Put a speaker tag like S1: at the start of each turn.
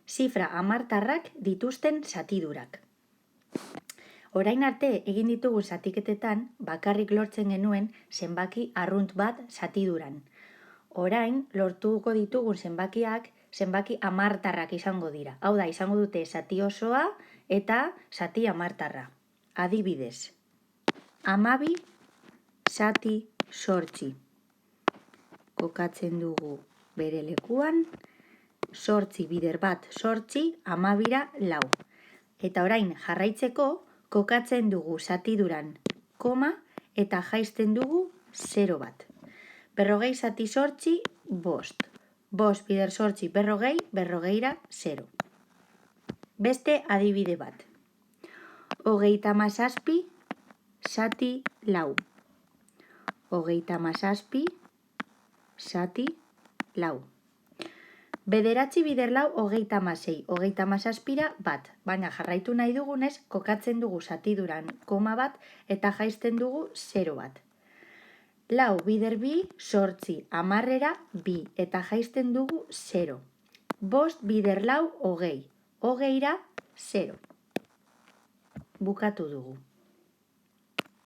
S1: zifra hamartarrak dituzten zatidurak. Orain arte egin ditugun zatiketetan bakarrik lortzen genuen zenbaki arrunt bat zatiduran. Orain lortuko ditugun zenbakiak zenbaki hamartarrak izango dira. Hau da, izango dute zati osoa eta zati hamartarra. Adibidez, 12 zati 8. Kokatzen dugu bere lekuan, 8 bider bat 8, 12ra 4. Eta orain jarraitzeko, kokatzen dugu zatiduran koma eta jaisten dugu 0 bat. 40 zati 8, 5. 5 bider 8, 40, 40ra 0. Beste adibide bat. 37 zati 4. 37 zati 4. 9 bider 4, 36. 37ra 1. Baina jarraitu nahi dugunez, kokatzen dugu zatiduran koma bat eta jaisten dugu 0 bat. 4 bider 2, 8. 10ra 2 eta jaisten dugu 0. 5 bider 4, 20. 20ra 0. Bukatu dugu.